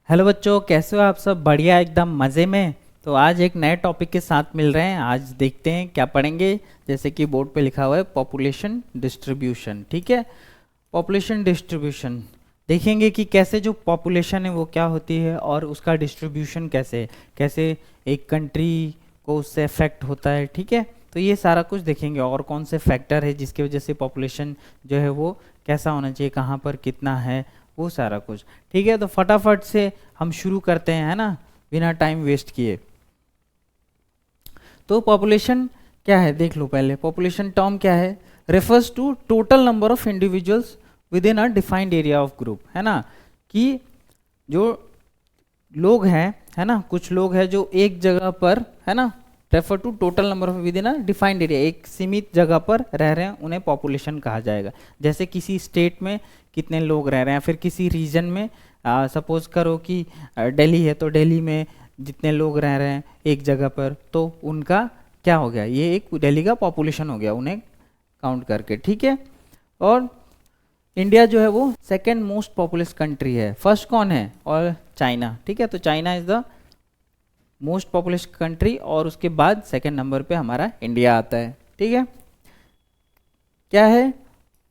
Hello बच्चों, कैसे हो आप सब? बढ़िया, एकदम मज़े में। तो आज एक नए टॉपिक के साथ मिल रहे हैं। आज देखते हैं क्या पढ़ेंगे। जैसे कि बोर्ड पे लिखा हुआ है पॉपुलेशन डिस्ट्रीब्यूशन। ठीक है, पॉपुलेशन डिस्ट्रीब्यूशन देखेंगे कि कैसे जो पॉपुलेशन है वो क्या होती है और उसका डिस्ट्रीब्यूशन कैसे है, कैसे एक कंट्री को उससे अफेक्ट होता है। ठीक है, तो ये सारा कुछ देखेंगे और कौन से फैक्टर है जिसकी वजह से पॉपुलेशन जो है वो कैसा होना चाहिए, कहाँ पर कितना है, वो सारा कुछ। ठीक है, तो फटाफट से हम शुरू करते हैं, है ना, बिना टाइम वेस्ट किए। तो पॉपुलेशन क्या है देख लो पहले। पॉपुलेशन टर्म क्या है? Refers to total number of individuals within a defined area of group, है ना, कि जो लोग हैं, है ना, कुछ लोग हैं जो एक जगह पर, है ना, refer to total number of within a defined area, एक सीमित जगह पर रह रहे हैं, उन्हें पॉपुलेशन कहा जाएगा। जैसे किसी स्टेट में कितने लोग रह रहे हैं, फिर किसी रीजन में, सपोज करो कि दिल्ली है तो दिल्ली में जितने लोग रह रहे हैं एक जगह पर, तो उनका क्या हो गया, ये एक दिल्ली का पॉपुलेशन हो गया उन्हें काउंट करके। ठीक है, और इंडिया जो है वो सेकेंड मोस्ट पॉपुलस कंट्री है। फर्स्ट कौन है? और चाइना। ठीक है, तो China is the most populous country और उसके बाद सेकेंड नंबर पे हमारा इंडिया आता है। ठीक है, क्या है?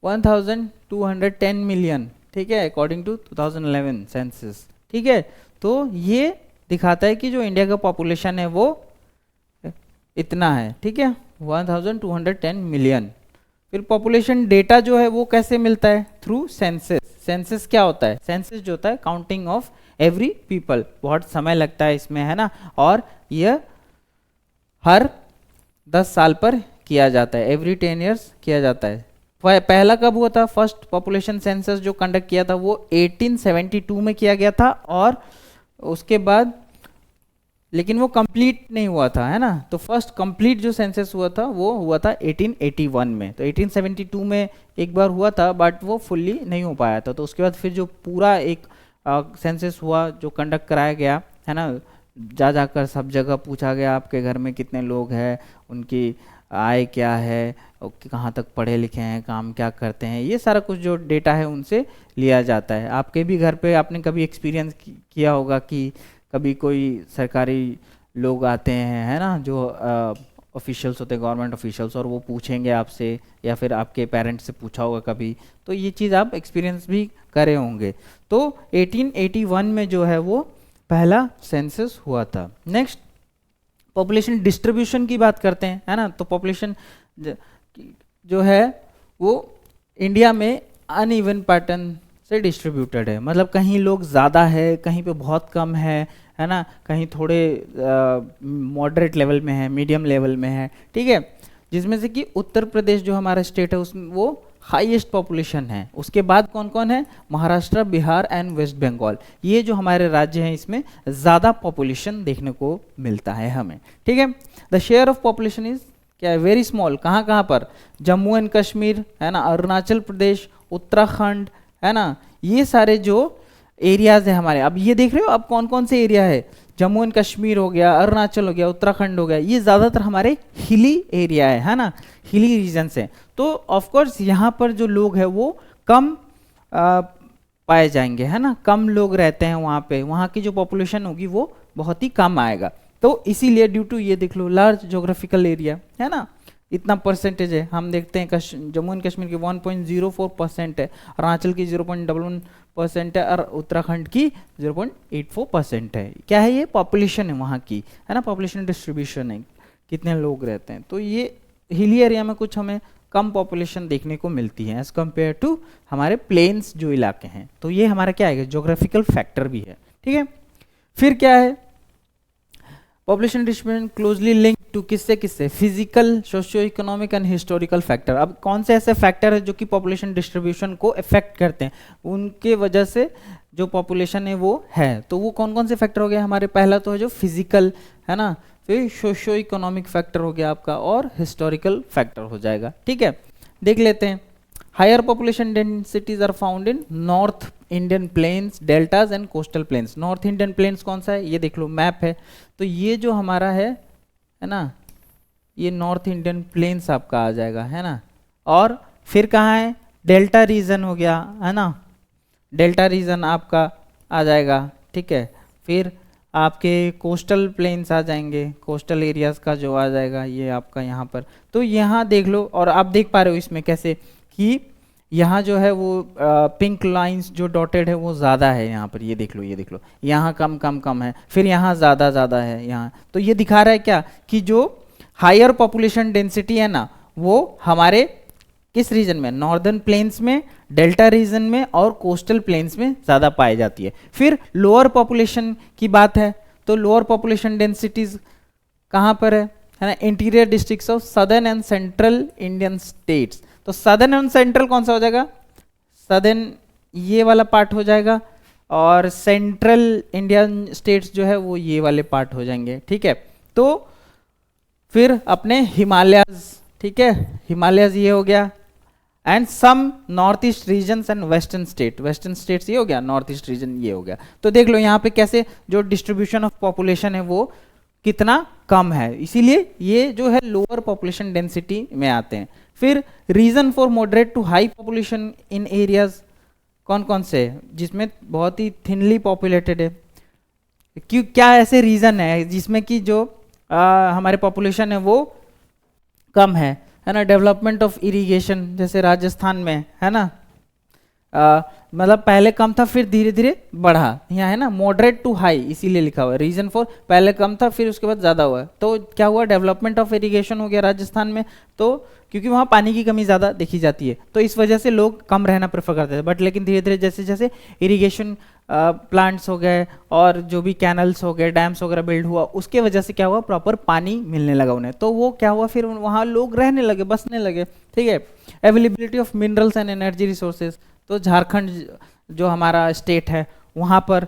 1210 मिलियन। ठीक है, अकॉर्डिंग टू 2011 सेंसस। ठीक है, तो ये दिखाता है कि जो इंडिया का पॉपुलेशन है वो इतना है। ठीक है, 1210 मिलियन। फिर पॉपुलेशन डेटा जो है वो कैसे मिलता है? Through census. सेंसस क्या होता है? सेंसस जो होता है काउंटिंग ऑफ एवरी पीपल। बहुत समय लगता है इसमें, है ना, और यह हर 10 साल पर किया जाता है, एवरी 10 ईयर्स किया जाता है। पहला कब हुआ था? फर्स्ट पॉपुलेशन सेंसस जो कंडक्ट किया था वो 1872 में किया गया था, और उसके बाद लेकिन वो कंप्लीट नहीं हुआ था, है ना। तो फर्स्ट कंप्लीट जो सेंसस हुआ था वो हुआ था 1881 में। तो 1872 में एक बार हुआ था बट वो फुल्ली नहीं हो पाया था। तो उसके बाद फिर जो पूरा एक सेंसस हुआ जो कंडक्ट कराया गया, है ना, जा जाकर सब जगह पूछा गया आपके घर में कितने लोग हैं, उनकी आय क्या है, कहाँ तक पढ़े लिखे हैं, काम क्या करते हैं, ये सारा कुछ जो डेटा है उनसे लिया जाता है। आपके भी घर पे आपने कभी एक्सपीरियंस किया होगा कि कभी कोई सरकारी लोग आते हैं, है ना, जो ऑफिशियल्स होते हैं, गवर्नमेंट ऑफिशियल्स, और वो पूछेंगे आपसे, या फिर आपके पेरेंट्स से पूछा होगा कभी, तो ये चीज़ आप एक्सपीरियंस भी करे होंगे। तो 1881 में जो है वो पहला सेंसस हुआ था। नेक्स्ट पॉपुलेशन डिस्ट्रीब्यूशन की बात करते हैं, है ना। तो पॉपुलेशन जो है वो इंडिया में अनइवन पैटर्न से डिस्ट्रीब्यूटेड है। मतलब कहीं लोग ज़्यादा है, कहीं पे बहुत कम है ना, कहीं थोड़े मॉडरेट लेवल में है, मीडियम लेवल में है। ठीक है, जिसमें से कि उत्तर प्रदेश जो हमारा स्टेट है उसमें वो हाईएस्ट पॉपुलेशन है। उसके बाद कौन कौन है? महाराष्ट्र, बिहार एंड वेस्ट बंगाल। ये जो हमारे राज्य हैं इसमें ज़्यादा पॉपुलेशन देखने को मिलता है हमें। ठीक है, the share of population is क्या है? Very small. कहाँ कहाँ पर? जम्मू एंड कश्मीर, है ना, अरुणाचल प्रदेश, उत्तराखंड, है ना, ये सारे जो एरियाज है हमारे। अब ये देख रहे हो अब कौन कौन से एरिया है? जम्मू एंड कश्मीर हो गया, अरुणाचल हो गया, उत्तराखंड हो गया, ये ज़्यादातर हमारे हिली एरिया है ना, हिली रीजन से। तो ऑफ कोर्स यहाँ पर जो लोग हैं वो कम पाए जाएंगे, है ना, कम लोग रहते हैं वहाँ पे, वहाँ की जो पॉपुलेशन होगी वो बहुत ही कम आएगा। तो इसीलिए ड्यू टू ये देख लो लार्ज जोग्राफिकल एरिया, है ना, इतना परसेंटेज है। हम देखते हैं जम्मू एंड कश्मीर की 1.04% है, अरुणाचल की 0.11% है, और उत्तराखंड की 0.84% है। क्या है? ये पॉपुलेशन है वहाँ की, है ना, पॉपुलेशन डिस्ट्रीब्यूशन है, कितने लोग रहते हैं। तो ये हिली एरिया में कुछ हमें कम पॉपुलेशन देखने को मिलती है एज कम्पेयर टू हमारे प्लेन्स जो इलाके हैं। तो ये हमारा क्या है? जोग्राफिकल फैक्टर भी है। ठीक है, फिर क्या है? Population distribution closely link to किससे किससे? Physical, socio economic and historical factor. अब कौन से ऐसे फैक्टर है जो कि पॉपुलेशन डिस्ट्रीब्यूशन को इफेक्ट करते हैं, उनके वजह से जो पॉपुलेशन है वो है। तो वो कौन कौन से फैक्टर हो गए हमारे? पहला तो है जो फिजिकल, है ना, फिर सोशियो इकोनॉमिक फैक्टर हो गया आपका, और हिस्टोरिकल फैक्टर हो जाएगा। ठीक है, देख लेते हैं। Higher population densities are found in North Indian plains, deltas and coastal plains. North Indian plains कौन सा है? ये देख लो, मैप है। तो ये जो हमारा है ना, ये नॉर्थ इंडियन प्लेन्स आपका आ जाएगा, है ना। और फिर कहाँ है? डेल्टा रीजन हो गया, है ना, डेल्टा रीजन आपका आ जाएगा। ठीक है। फिर आपके कोस्टल प्लेन्स आ जाएंगे, कोस्टल एरियाज का जो आ जाएगा ये आपका यहाँ पर। तो यहाँ देख लो, और आप देख पा रहे हो इसमें कैसे कि यहाँ जो है वो पिंक लाइंस जो डॉटेड है वो ज़्यादा है यहाँ पर, ये देख लो, ये देख लो, यहाँ कम कम कम है, फिर यहाँ ज़्यादा ज़्यादा है यहाँ। तो ये दिखा रहा है क्या कि जो हायर पॉपुलेशन डेंसिटी है ना वो हमारे किस रीजन में, नॉर्दर्न प्लेन्स में, डेल्टा रीजन में और कोस्टल प्लेन्स में ज़्यादा पाई जाती है। फिर लोअर पॉपुलेशन की बात है तो लोअर पॉपुलेशन डेंसिटीज कहाँ पर है ना, interior districts of southern and central Indian states. तो सदर्न एंड सेंट्रल कौन सा हो जाएगा, सदर्न ये वाला पार्ट हो जाएगा, और सेंट्रल इंडियन स्टेट्स जो है वो ये वाले पार्ट हो जाएंगे, ठीक है। तो फिर अपने हिमालयज, ठीक है, हिमालयज ये हो गया, and some north east region and western state, western states ये हो गया, नॉर्थ ईस्ट रीजन ये हो गया। तो देख लो यहाँ पे कैसे जो डिस्ट्रीब्यूशन ऑफ पॉपुलेशन है वो कितना कम है, इसीलिए ये जो है लोअर पॉपुलेशन डेंसिटी में आते हैं। फिर reason for moderate to high population in areas कौन कौन से है, जिसमें बहुत ही थिनली पॉपुलेटेड है, क्यों, क्या ऐसे रीजन है जिसमें कि जो हमारे पॉपुलेशन है वो कम है ना। डेवलपमेंट ऑफ इरिगेशन, जैसे राजस्थान में है ना, मतलब पहले कम था फिर धीरे धीरे बढ़ा, यहाँ है ना मॉडरेट टू हाई इसीलिए लिखा हुआ है, रीजन फॉर पहले कम था फिर उसके बाद ज़्यादा हुआ है। तो क्या हुआ, डेवलपमेंट ऑफ इरिगेशन हो गया राजस्थान में, तो क्योंकि वहाँ पानी की कमी ज़्यादा देखी जाती है तो इस वजह से लोग कम रहना प्रेफर करते थे। बट लेकिन धीरे धीरे जैसे जैसे इरिगेशन प्लांट्स हो गए और जो भी कैनल्स हो गए, डैम्स वगैरह बिल्ड हुआ, उसके वजह से क्या हुआ, प्रॉपर पानी मिलने लगा उन्हें, तो वो क्या हुआ, फिर वहाँ लोग रहने लगे, बसने लगे, ठीक है। Availability of minerals and energy resources, तो झारखंड जो हमारा स्टेट है वहाँ पर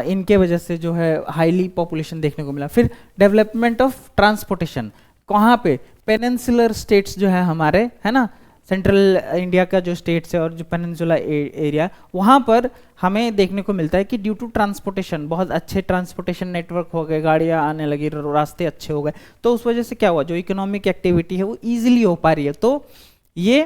इनके वजह से जो है हाईली पॉपुलेशन देखने को मिला। फिर डेवलपमेंट ऑफ ट्रांसपोर्टेशन, कहाँ पे, पेनिनसुलर स्टेट्स जो है हमारे, है ना, सेंट्रल इंडिया का जो स्टेट्स है और जो पेनिनसुला एरिया, वहाँ पर हमें देखने को मिलता है कि ड्यू टू ट्रांसपोर्टेशन, बहुत अच्छे ट्रांसपोर्टेशन नेटवर्क हो गए, गाड़ियाँ आने लगी, रास्ते अच्छे हो गए, तो उस वजह से क्या हुआ, जो इकोनॉमिक एक्टिविटी है वो ईजिली हो पा रही है। तो ये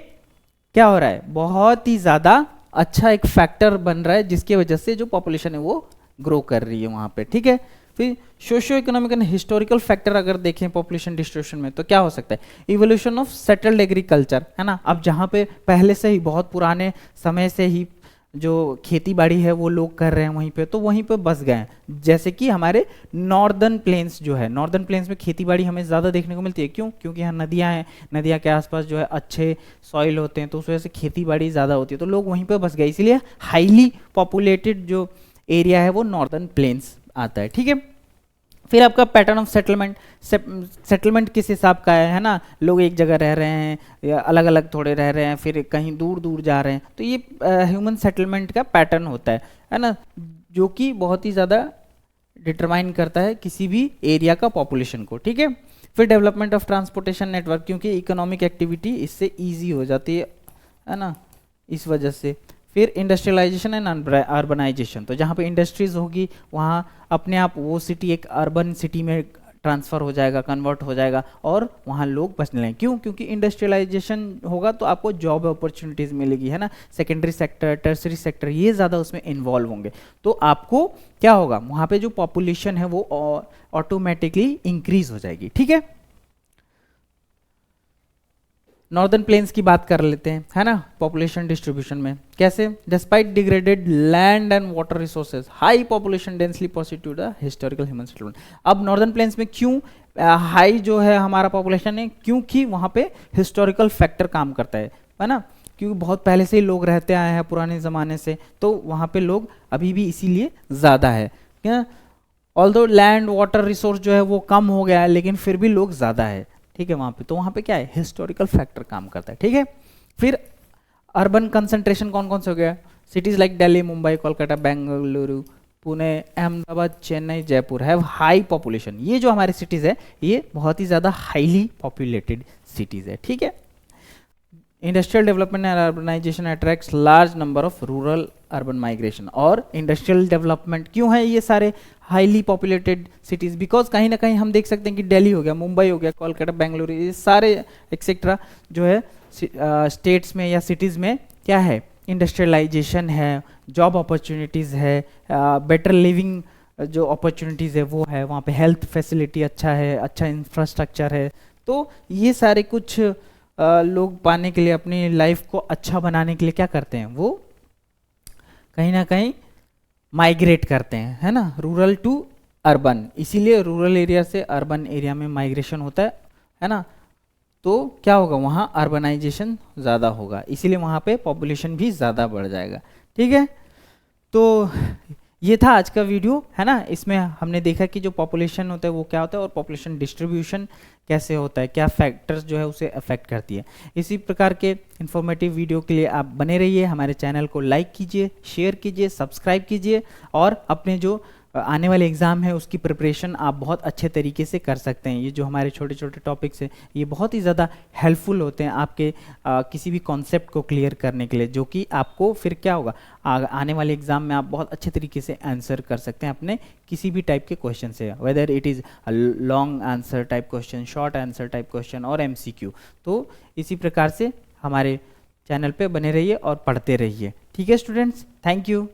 क्या हो रहा है, बहुत ही ज़्यादा अच्छा एक फैक्टर बन रहा है जिसकी वजह से जो पॉपुलेशन है वो ग्रो कर रही है वहाँ पे, ठीक है। फिर socio economic and historical factor अगर देखें पॉपुलेशन डिस्ट्रीब्यूशन में तो क्या हो सकता है, इवोल्यूशन ऑफ सेटल्ड एग्रीकल्चर, है ना। अब जहाँ पे पहले से ही बहुत पुराने समय से ही जो खेती बाड़ी है वो लोग कर रहे हैं वहीं पे, तो वहीं पे बस गए हैं। जैसे कि हमारे नॉर्दर्न प्लेन्स जो है, नॉर्दर्न प्लेन्स में खेती बाड़ी हमें ज़्यादा देखने को मिलती है, क्यों, क्योंकि यहाँ नदियाँ हैं, नदियाँ के आसपास जो है अच्छे सॉइल होते हैं, तो उस वजह से खेती बाड़ी ज़्यादा होती है, तो लोग वहीं पर बस गए, इसीलिए हाईली पॉपुलेटेड जो एरिया है वो नॉर्दर्न प्लेन्स आता है, ठीक है। फिर आपका पैटर्न ऑफ सेटलमेंट, सेटलमेंट किस हिसाब का है ना, लोग एक जगह रह रहे हैं या अलग अलग थोड़े रह रहे हैं, फिर कहीं दूर दूर जा रहे हैं, तो ये ह्यूमन सेटलमेंट का पैटर्न होता है ना, जो कि बहुत ही ज़्यादा डिटरमाइन करता है किसी भी एरिया का पॉपुलेशन को, ठीक है। फिर डेवलपमेंट ऑफ ट्रांसपोर्टेशन नेटवर्क, क्योंकि इकोनॉमिक एक्टिविटी इससे ईजी हो जाती है ना, इस वजह से। फिर इंडस्ट्रियलाइजेशन एंड अर्बनाइजेशन, तो जहाँ पे इंडस्ट्रीज होगी वहाँ अपने आप वो सिटी एक अर्बन सिटी में ट्रांसफ़र हो जाएगा, कन्वर्ट हो जाएगा और वहाँ लोग बसने लगेंगे, क्यों, क्योंकि इंडस्ट्रियलाइजेशन होगा तो आपको जॉब अपॉर्चुनिटीज़ मिलेगी, है ना। सेकेंडरी सेक्टर, टर्सरी सेक्टर ये ज़्यादा उसमें इन्वॉल्व होंगे, तो आपको क्या होगा, वहाँ पे जो पॉपुलेशन है वो ऑटोमेटिकली इंक्रीज हो जाएगी, ठीक है। नॉर्दर्न प्लेन्स की बात कर लेते हैं, है ना, पॉपुलेशन डिस्ट्रीब्यूशन में कैसे, despite degraded land and water resources, high population densely constitute the historical human settlement. अब नॉर्दर्न प्लेन्स में क्यों हाई जो है हमारा पॉपुलेशन है, क्योंकि वहाँ पे हिस्टोरिकल फैक्टर काम करता है ना, क्योंकि बहुत पहले से ही लोग रहते आए हैं पुराने ज़माने से, तो वहाँ पे लोग अभी भी इसीलिए ज़्यादा है, क्या, ऑल्दो लैंड वाटर रिसोर्स जो है वो कम हो गया है लेकिन फिर भी लोग ज़्यादा है, ठीक है वहाँ पे, तो वहाँ पे क्या है, हिस्टोरिकल फैक्टर काम करता है, ठीक है। फिर अर्बन कंसंट्रेशन कौन कौन से हो गया, cities like Delhi, Mumbai, Kolkata, Bengaluru, Pune, Ahmedabad, Chennai, Jaipur have high population. ये जो हमारे सिटीज है ये बहुत ही ज़्यादा हाईली पॉपुलेटेड सिटीज है, ठीक है। Industrial development and urbanization attracts large number of rural urban migration, और इंडस्ट्रियल डेवलपमेंट क्यों है ये सारे हाईली पॉपुलेटेड सिटीज़, बिकॉज कहीं ना कहीं हम देख सकते हैं कि दिल्ली हो गया, मुंबई हो गया, कोलकाता, बेंगलुरु, ये सारे एक्सेट्रा जो है स्टेट्स में या सिटीज़ में क्या है, इंडस्ट्रियलाइजेशन है, जॉब अपॉर्चुनिटीज़ है, बेटर लिविंग जो अपॉर्चुनिटीज़ है वो है, वहाँ पे हेल्थ फैसिलिटी अच्छा है, अच्छा इंफ्रास्ट्रक्चर है। तो ये सारे कुछ लोग पाने के लिए, अपनी लाइफ को अच्छा बनाने के लिए क्या करते हैं, वो कहीं ना कहीं माइग्रेट करते हैं, है ना, रूरल टू अर्बन। इसीलिए रूरल एरिया से अर्बन एरिया में माइग्रेशन होता है ना। तो क्या होगा, वहाँ अर्बनाइजेशन ज़्यादा होगा, इसीलिए वहाँ पे पॉपुलेशन भी ज़्यादा बढ़ जाएगा। ठीक है, तो ये था आज का वीडियो, है ना। इसमें हमने देखा कि जो पॉपुलेशन होता है वो क्या होता है, और पॉपुलेशन डिस्ट्रीब्यूशन कैसे होता है, क्या फैक्टर्स जो है उसे अफेक्ट करती है। इसी प्रकार के इन्फॉर्मेटिव वीडियो के लिए आप बने रहिए, हमारे चैनल को लाइक कीजिए, शेयर कीजिए, सब्सक्राइब कीजिए, और अपने जो आने वाले एग्ज़ाम है उसकी प्रिपरेशन आप बहुत अच्छे तरीके से कर सकते हैं। ये जो हमारे छोटे छोटे टॉपिक्स हैं ये बहुत ही ज़्यादा हेल्पफुल होते हैं आपके किसी भी कॉन्सेप्ट को क्लियर करने के लिए, जो कि आपको फिर क्या होगा, आने वाले एग्ज़ाम में आप बहुत अच्छे तरीके से आंसर कर सकते हैं अपने किसी भी टाइप के क्वेश्चन से, whether it is long answer type question, short answer type question, और MCQ। तो इसी प्रकार से हमारे चैनल पे बने रहिए और पढ़ते रहिए। ठीक है स्टूडेंट्स, थैंक यू।